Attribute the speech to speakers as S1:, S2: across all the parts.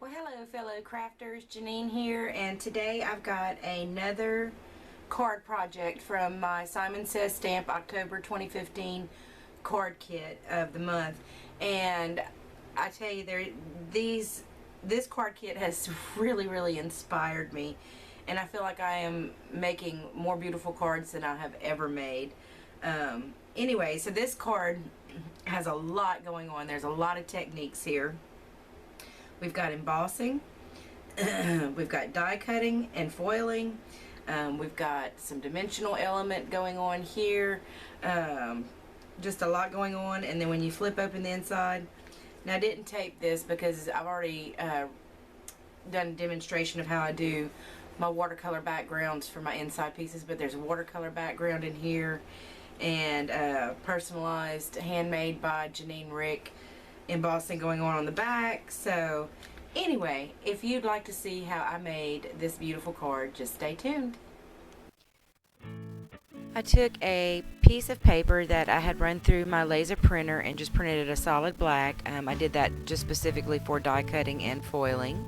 S1: Well, hello fellow crafters, Janine here, and today I've got another card project from my Simon Says Stamp October 2015 card kit of the month. And I tell you, this card kit has really inspired me, and I feel like I am making more beautiful cards than I have ever made. Anyway, so this card has a lot going on. There's a lot of techniques here. We've got embossing, we've got die cutting and foiling, we've got some dimensional element going on here, just a lot going on. And then when you flip open the inside, now I didn't tape this because I've already done a demonstration of how I do my watercolor backgrounds for my inside pieces, but there's a watercolor background in here, and personalized, handmade by Janine Rick embossing going on the back. So anyway, if you'd like to see how I made this beautiful card, just stay tuned. I took a piece of paper that I had run through my laser printer and just printed it a solid black. I did that just specifically for die cutting and foiling.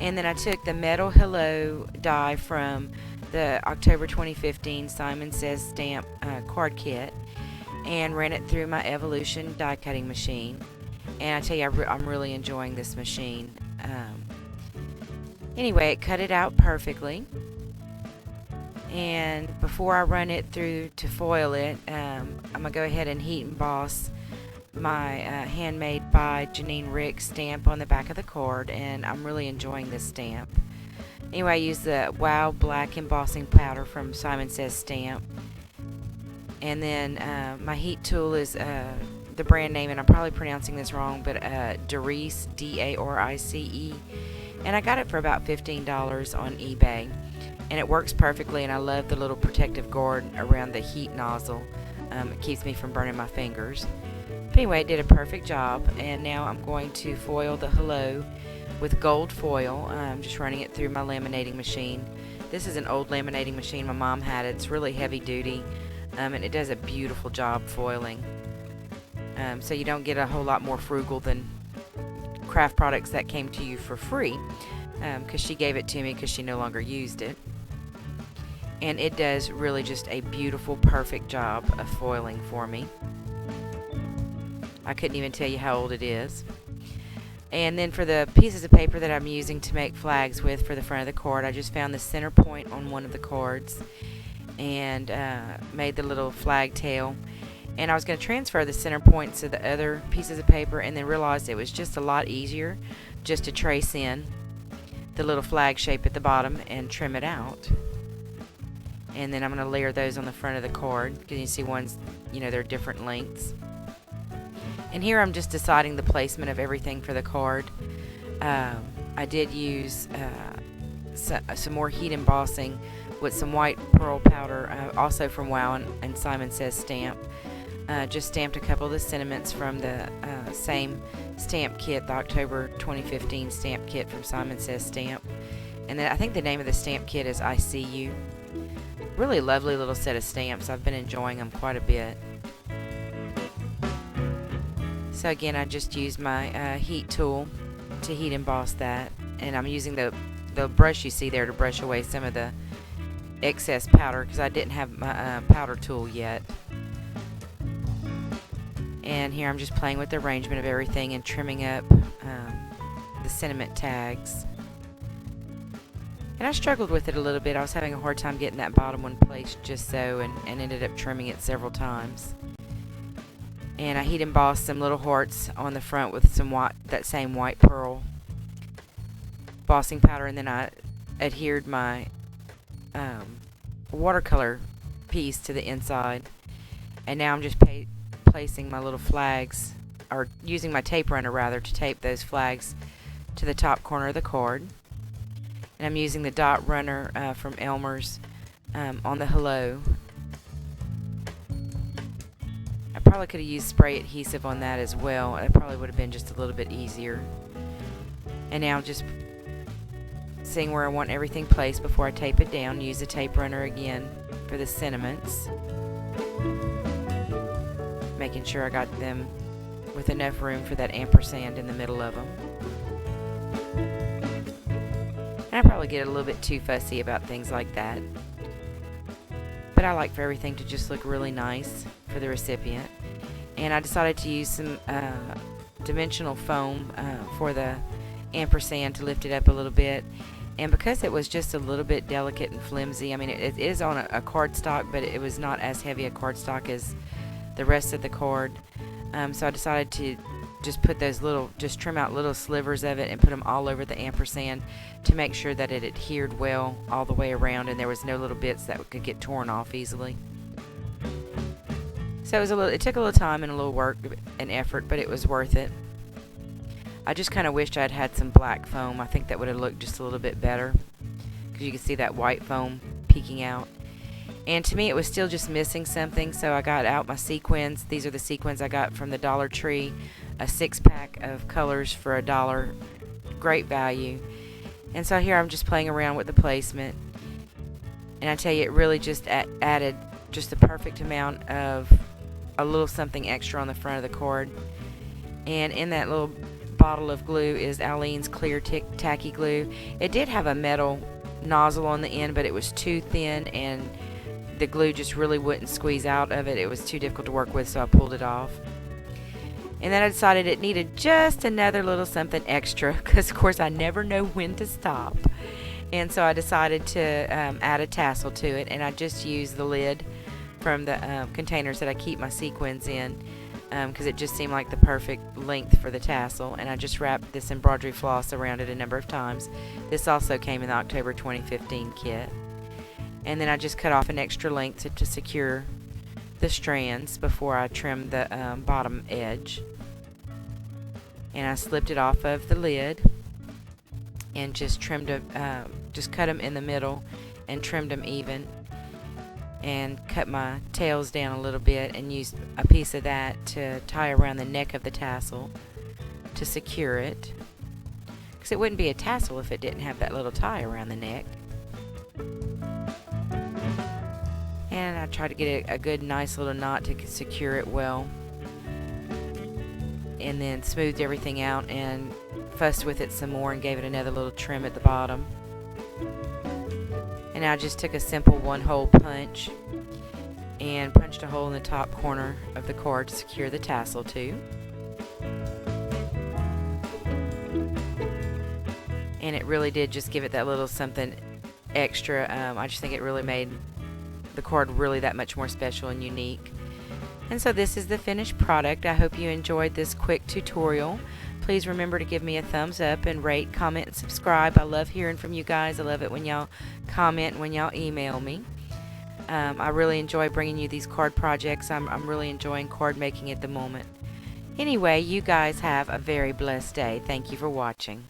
S1: And then I took the metal hello die from the October 2015 Simon Says Stamp card kit and ran it through my Evolution die cutting machine. And I tell you, I'm really enjoying this machine. Anyway, it cut it out perfectly. And before I run it through to foil it, I'm going to go ahead and heat emboss my handmade by Janine Rick stamp on the back of the card. And I'm really enjoying this stamp. Anyway, I use the Wow Black embossing powder from Simon Says Stamp. And then my heat tool is the brand name, and I'm probably pronouncing this wrong, but Darice, D-A-R-I-C-E, and I got it for about $15 on eBay, and it works perfectly. And I love the little protective guard around the heat nozzle. It keeps me from burning my fingers. But anyway, it did a perfect job. And now I'm going to foil the hello with gold foil. I'm just running it through my laminating machine. This is an old laminating machine. My mom had it. It's really heavy duty, and it does a beautiful job foiling. So you don't get a whole lot more frugal than craft products that came to you for free, because she gave it to me because she no longer used it. And it does really just a beautiful, perfect job of foiling for me. I couldn't even tell you how old it is. And then for the pieces of paper that I'm using to make flags with for the front of the card, I just found the center point on one of the cards and made the little flag tail. And I was going to transfer the center points to the other pieces of paper, and then realized it was just a lot easier just to trace in the little flag shape at the bottom and trim it out. And then I'm going to layer those on the front of the card, because you see ones, they're different lengths. And here I'm just deciding the placement of everything for the card. I did use some more heat embossing with some white pearl powder, also from Wow and Simon Says Stamp. Just stamped a couple of the sentiments from the same stamp kit, the October 2015 stamp kit from Simon Says Stamp. And then I think the name of the stamp kit is I See You. Really lovely little set of stamps. I've been enjoying them quite a bit. So again, I just used my heat tool to heat emboss that. And I'm using the brush you see there to brush away some of the excess powder, because I didn't have my powder tool yet. And here I'm just playing with the arrangement of everything and trimming up the sentiment tags. And I struggled with it a little bit. I was having a hard time getting that bottom one placed just so, and ended up trimming it several times. And I heat embossed some little hearts on the front with some that same white pearl embossing powder, and then I adhered my watercolor piece to the inside. And now I'm just placing my little flags, or using my tape runner rather, to tape those flags to the top corner of the card. And I'm using the dot runner from Elmer's on the hello. I probably could have used spray adhesive on that as well. It probably would have been just a little bit easier. And now I'm just seeing where I want everything placed before I tape it down. Use the tape runner again for the sentiments, making sure I got them with enough room for that ampersand in the middle of them.
S2: probably get a little bit too fussy about things like that. But I like for everything to just look really nice for the recipient. And I decided to use some dimensional foam for the ampersand to lift it up a little bit. And because it was just a little bit delicate and flimsy, I mean, it is on a cardstock, but it was not as heavy a cardstock as the rest of the card. So I decided to just put those just trim out little slivers of it and put them all over the ampersand to make sure that it adhered well all the way around and there was no little bits that could get torn off easily. So it took a little time and a little work and effort, but it was worth it. I just kind of wished I'd had some black foam. I think that would have looked just a little bit better because you can see that white foam peeking out. And to me it was still just missing something, so I got out my sequins. These are the sequins I got from the Dollar Tree, a 6-pack of colors for $1. Great value. And so here I'm just playing around with the placement, and I tell you, it really just added just the perfect amount of a little something extra on the front of the card. And in that little bottle of glue is Aleene's clear tacky glue. It did have a metal nozzle on the end, but it was too thin and the glue just really wouldn't squeeze out of it. It was too difficult to work with, so I pulled it off. And then I decided it needed just another little something extra because of course I never know when to stop. And so I decided to add a tassel to it, and I just used the lid from the containers that I keep my sequins in, because it just seemed like the perfect length for the tassel, and I just wrapped this embroidery floss around it a number of times. This also came in the October 2015 kit. And then I just cut off an extra length to secure the strands before I trimmed the bottom edge. And I slipped it off of the lid and just trimmed it, just cut them in the middle and trimmed them even, and cut my tails down a little bit and used a piece of that to tie around the neck of the tassel to secure it, because it wouldn't be a tassel if it didn't have that little tie around the neck. And I tried to get a good nice little knot to secure it well, and then smoothed everything out and fussed with it some more and gave it another little trim at the bottom. And I just took a simple one-hole punch and punched a hole in the top corner of the card to secure the tassel to. And it really did just give it that little something extra. I just think it really made the card really that much more special and unique. And so this is the finished product. I hope you enjoyed this quick tutorial. Please remember to give me a thumbs up and rate, comment, and subscribe. I love hearing from you guys. I love it when y'all comment, when y'all email me. I really enjoy bringing you these card projects. I'm really enjoying card making at the moment. Anyway, you guys have a very blessed day. Thank you for watching.